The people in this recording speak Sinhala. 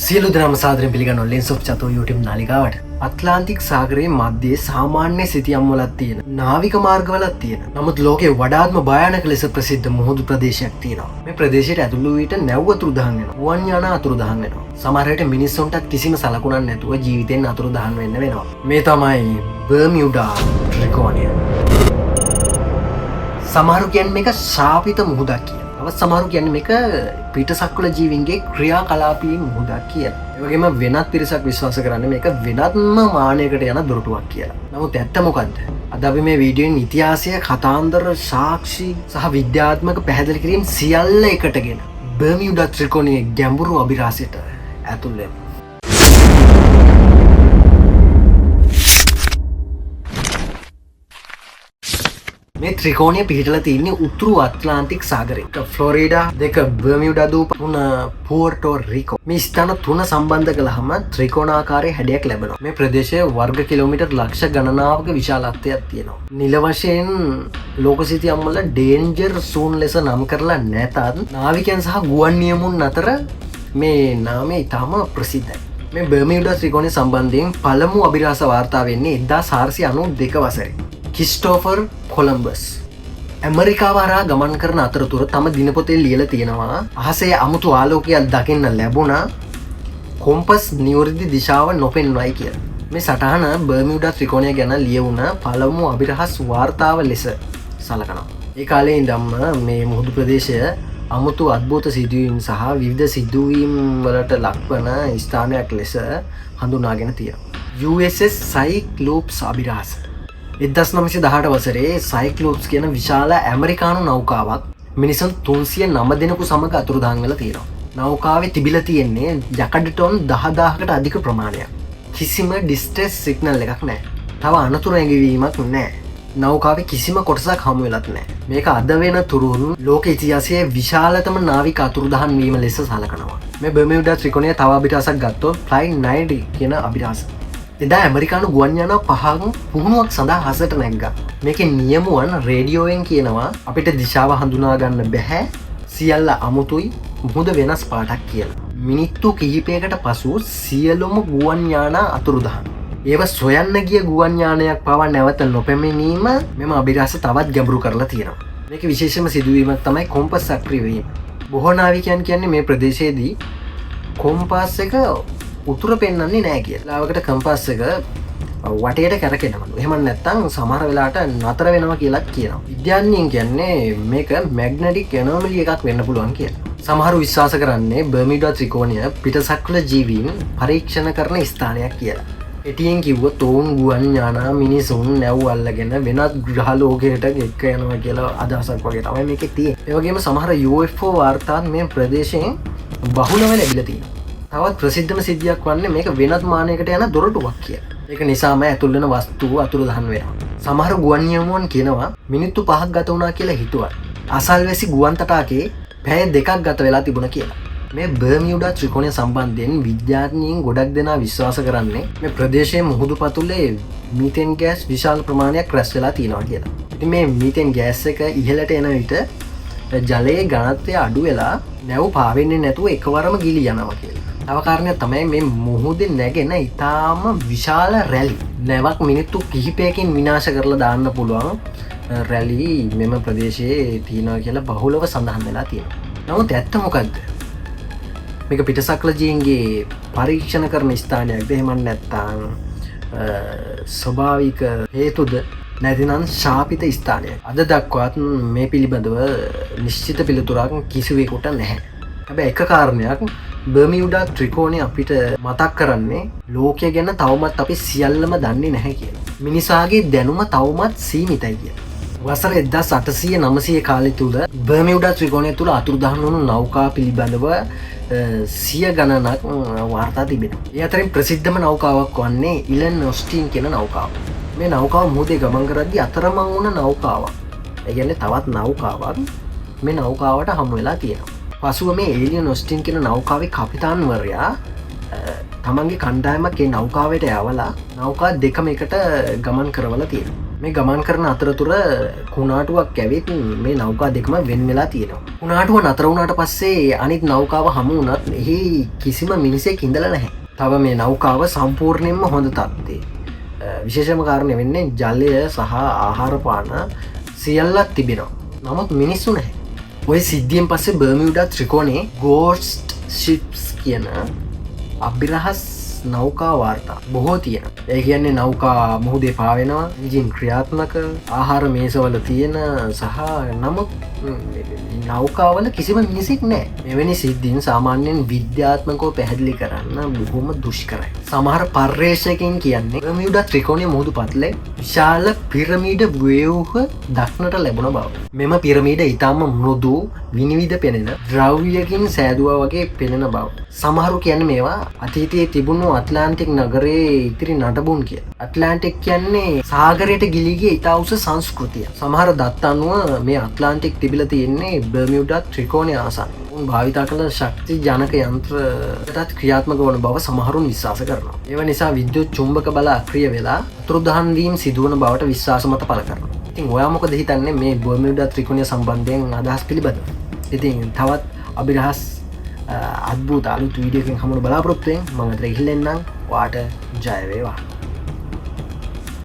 සියලු දෙනාම සාදරයෙන් පිළිගන්නවා Lens of Chato YouTube නාලිකාවට. Atlantic සාගරයේ මැදේ සාමාන්‍ය සිතියම් වලක් තියෙන නාවික මාර්ගවලක් තියෙන. නමුත් ලෝකේ වඩාත්ම භයානක ලෙස ප්‍රසිද්ධ මුහුදු ප්‍රදේශයක් තියෙනවා. මේ ප්‍රදේශයට ඇතුළු වූ විට නැව් අතුරුදහන් වෙනවා. ගුවන් යාන අතුරුදහන් වෙනවා. සමහර විට මිනිස්සුන්ට කිසිම සලකුණක් නැතුව ජීවිතෙන් අතුරුදහන් වෙන්න වෙනවා. මේ තමයි බර්මියුඩා ත්‍රිකෝණය. සමහරු කියන්නේ මේක ශාපිත මුහුදක් කියලා. තවත් සමහරු කියන්නේ මේක පිටසක්වල ජීවීන්ගේ ක්‍රියාකලාපී මුහුදක් කියලා. ඒ වගේම වෙනත් පිරිසක් විශ්වාස කරන්නේ මේක වෙනත්ම මානයකට යන දොරටුවක් කියලා. නමුත් ඇත්ත මොකද්ද? අද අපි මේ වීඩියෝෙන් ඉතිහාසය, කතාන්දර, සාක්ෂි සහ විද්‍යාත්මක පැහැදිලි කිරීම් සියල්ල එකටගෙන බර්මියුඩා ත්‍රිකෝණයේ ගැඹුරු අභිරහසයට ඇතුල් වෙමු. මේ ත්‍රිකෝණය පිහිටලා තියෙන්නේ උතුරු ඇට්ලාන්ටික් සාගරයේ. ෆ්ලොරිඩා, දෙක බර්මියුඩා දූප, තුන පුවර්ටෝ රිකෝ. මේ ස්ථාන තුන සම්බන්ධ කළාම ත්‍රිකෝණාකාරයේ හැඩයක් ලැබෙනවා. මේ ප්‍රදේශය වර්ග කිලෝමීටර් ලක්ෂ ගණනාවක විශාලත්වයක් තියෙනවා. නිල වශයෙන් ලෝකසිතියම් වල ඩේන්ජර් සෝන් ලෙස නම් කරලා නැතත් නාවිකයන් සහ ගුවන් නියමුන් අතර මේ නාමය ඉතාම ප්‍රසිද්ධයි. මේ බර්මියුඩා ත්‍රිකෝණය සම්බන්ධයෙන් පළමු අභිරහස වාර්තා වෙන්නේ 1492 වසරේ. ක්‍රිස්ටෝෆර් කොලම්බස් ඇමරිකාව හරහා ගමන් කරන අතරතුර තම දිනපොතේ ලියලා තියෙනවා අහසේ අමුතු ආලෝකයක් දකින්න ලැබුණා කොම්පස් නිවැරදි දිශාව නොපෙන්වයි කියලා. මේ සටහන බර්මියුඩා ත්‍රිකෝණය ගැන ලියවුණ පළමු අභිරහස් වාර්තාව ලෙස සලකනවා. ඒ කාලේ ඉඳන්ම මේ මුහුදු ප්‍රදේශය අමුතු අద్භූත සිදුවීම් සහ විවිධ සිදුවීම් වලට ලක්වන ස්ථානයක් ලෙස හඳුනාගෙන තියෙනවා. USS සයික්ලෝප්ස් අභිරහස 1918 වසරේ සයික්ලෝප්ස් කියන විශාල ඇමරිකානු නෞකාවක් මිනිසුන් 309 දෙනෙකු සමග අතුරුදහන් වෙලා තියෙනවා. නෞකාවේ තිබිලා තියෙන්නේ යකඩ ටොන් 10000කට අධික ප්‍රමාණයක්. කිසිම ඩිස්ට්‍රෙස් සිග්නල් එකක් නැහැ. තව අනතුරු ඇඟවීමක් නැහැ. නෞකාවේ කිසිම කොටසක් හමු වෙලත් නැහැ. මේක අද වෙන තුරුන් ලෝක ඉතිහාසයේ විශාලතම නාවික අතුරුදහන් වීම ලෙස සලකනවා. මේ බර්මියුඩා ත්‍රිකෝණය තව අභිරහසක් ගත්තොත් ෆ්ලයිට් 90 කියන අභිරහස. එදා ඇමරිකානු ගුවන් යාන පහක් පුහුණුවක් සඳහා හසට නැග්ගා. මේකේ නියමුවන් රේඩියෝවෙන් කියනවා අපිට දිශාව හඳුනා ගන්න බැහැ. සියල්ල අමුතුයි මුහුද වෙනස් පාටක් කියලා. මිනිත්තු කිහිපයකට පසු සියලුම ගුවන් යාන අතුරුදහන්. ඒව සොයන්න ගිය ගුවන් යානයක් පවා නැවත නොපැමිණීම මෙම අභිරහස තවත් ගැඹුරු කරලා තියෙනවා. මේකේ විශේෂම සිදුවීමක් තමයි කොම්පස් සක්‍රිය වීම. බොහෝ නාවිකයන් කියන්නේ මේ ප්‍රදේශයේදී කොම්පස් එක උතුර පෙන්වන්නේ නැහැ කියලා. ලාවකට කම්පාස් එක වටේට කැරකෙනවලු. එහෙම නැත්නම් සමහර වෙලාවට නතර වෙනවා කියලාත් කියනවා. විද්‍යාඥයන් කියන්නේ මේක මැග්නටික් ඇනෝමලි එකක් වෙන්න පුළුවන් කියලා. සමහරු විශ්වාස කරන්නේ බර්මියුඩා ත්‍රිකෝණය පිටසක්වල ජීවීන් පරීක්ෂණ කරන ස්ථානයක් කියලා. එටියෙන් කිව්වොත් ඔවුන් ගුවන් යාන මිනිසුන් නැව් අල්ලගෙන වෙනත් ග්‍රහ ලෝකයකට එක්ක යනවා කියලා අදහසක් වගේ තමයි මේකේ තියෙන්නේ. ඒ වගේම සමහර UFO වාර්තාත් මේ ප්‍රදේශයෙන් බහුලව ලැබිලා තියෙනවා. තවත් ප්‍රසිද්ධම සිද්ධියක් වන්නේ මේක වෙනත් මානයකට යන දොරටුවක් කියලා. ඒක නිසාම ඇතුල් වෙන වස්තු අතුරුදහන් වෙනවා. සමහර ගුවන් නියමුවන් කියනවා මිනිත්තු 5ක් ගත වුණා කියලා හිතුවා. අසල්වැසි ගුවන් තටාකේ පැය 2ක් ගත වෙලා තිබුණා කියලා. මේ බර්මියුඩා ත්‍රිකෝණය සම්බන්ධයෙන් විද්‍යාඥයින් ගොඩක් දෙනා විශ්වාස කරන්නේ මේ ප්‍රදේශයේ මුහුදු පතුලේ මීතේන් ගෑස් විශාල ප්‍රමාණයක් රැස් වෙලා තියෙනවා කියලා. ඉතින් මේ මීතේන් ගෑස් එක ඉහළට එන විට ජලයේ ඝනත්වය අඩු වෙලා නැව් පාවෙන්නේ නැතුව එකවරම ගිලී යනවා කියලා. තව කාරණයක් තමයි මේ මුහුදේ නැගෙන ඊටාම විශාල රැලි. නැවක් මිනිත්තු කිහිපයකින් විනාශ කරලා දාන්න පුළුවන් රැලි මෙම ප්‍රදේශයේ තියෙනවා කියලා බහුලව සඳහන් වෙලා තියෙනවා. නමුත් ඇත්ත මොකද්ද? මේක පිටසක්වල ජීවීන්ගේ පරීක්ෂණ කරන ස්ථානයක්ද? එහෙම නැත්නම් ස්වභාවික හේතුද? නැතිනම් ශාපිත ස්ථානයක්? අද දක්වාත් මේ පිළිබඳව නිශ්චිත පිළිතුරක් කිසිවෙකුට නැහැ. හැබැයි එක කාරණයක් බර්මියුඩා ත්‍රිකෝණය අපිට මතක් කරන්නේ ලෝකය ගැන තවමත් අපි සියල්ලම දන්නේ නැහැ කියලා. මිනිසාගේ දැනුම තවමත් සීමිතයි කියලා. වසර 1800-900 කාලය තුල බර්මියුඩා ත්‍රිකෝණය තුල අතුරුදහන් වුණු නෞකා පිළිබඳව 100 ගණනක් වාර්තා තිබෙනවා. ඒ අතරින් ප්‍රසිද්ධම නෞකාවක් වන්නේ ඉලන් ඔස්ටින් කියන නෞකාව. මේ නෞකාව මුහුදේ ගමන් කරද්දී අතරමං වුණ නෞකාවක්. ඒ කියන්නේ තවත් නෞකාවක් මේ නෞකාවට හමු වෙලා තියෙනවා. පසුව මේ එලියන් ඔස්ටින් කියන නෞකාවේ කපිතාන්වරයා තමන්ගේ කණ්ඩායමක් ඒ නෞකාවට යවලා නෞකා දෙකම එකට ගමන් කරවලා තියෙනවා. මේ ගමන් කරන අතරතුර කුණාටුවක් ඇවිත් මේ නෞකා දෙකම වෙන් වෙලා තියෙනවා. කුණාටුව නතර වුණාට පස්සේ අනිත් නෞකාව හමු වුණත් එහි කිසිම මිනිසෙක් ඉඳලා නැහැ. තව මේ නෞකාව සම්පූර්ණයෙන්ම හොඳ තත්ත්වයේ. විශේෂම කාරණය වෙන්නේ ජලය සහ ආහාර පාන සියල්ලක් තිබෙනවා. නමුත් මිනිස්සු නැහැ. ඔය සිද්ධියෙන් පස්සේ බර්මියුඩා ත්‍රිකෝණයේ ගෝස්ට් ෂිප්ස් කියන අභිරහස් නෞකා වාර්තා බොහෝ තියෙන. ඒ කියන්නේ නෞකා මුහුදේ පාවෙනවා, එන්ජින් ක්‍රියාත්මක, ආහාර මේසවල තියෙන සහ නමුත් නෞකාවල කිසිම මිනිසෙක් නැහැ. මෙවැනි සිද්ධීන් සාමාන්‍යයෙන් විද්‍යාත්මකව පැහැදිලි කරන්න බොහොම දුෂ්කරයි. සමහර පර්යේෂකයන් කියන්නේ බර්මියුඩා ත්‍රිකෝණයේ මුහුදු පතලේ විශාල පිරමීඩ ව්‍යුහ දක්නට ලැබුණ බව. මෙම පිරමීඩ ඊටම මෘදු විනිවිද පෙනෙන ද්‍රව්‍යකින් සෑදුවා වගේ පෙනෙන බව. සමහරු කියන්නේ මේවා අතීතයේ තිබුණු ඇට්ලාන්ටික් නගරයේ ඉතිරි නටබුන් කියලා. ඇට්ලාන්ටික් කියන්නේ සාගරයට ගිලී ගිය ඉතා උස සංස්කෘතිය. සමහර දත් අනුව මේ ඇට්ලාන්ටික් තිබිලා තියෙන්නේ බර්මියුඩා ත්‍රිකෝණය ආසන්න. උන් භාවිතා කළ ශක්ති ජනක යන්ත්‍රයටත් ක්‍රියාත්මක වන බව සමහරුන් විශ්වාස කරනවා. ඒව නිසා විද්‍යුත් චුම්බක බල අක්‍රිය වෙලා අතුරුදහන් වීම සිදුවන බවට විශ්වාස මත පළ කරනවා. ඉතින් ඔයා මොකද හිතන්නේ මේ බර්මියුඩා ත්‍රිකෝණය සම්බන්ධයෙන් අදහස් පිළිබඳව? ඉතින් තවත් අභිරහස් අද්භූත අලුත් වීඩියෝ එකකින් හමුවන බලාපොරොත්තු වෙමින් මම අද ගිහින් එන්නම්. ඔයාට ජය වේවා.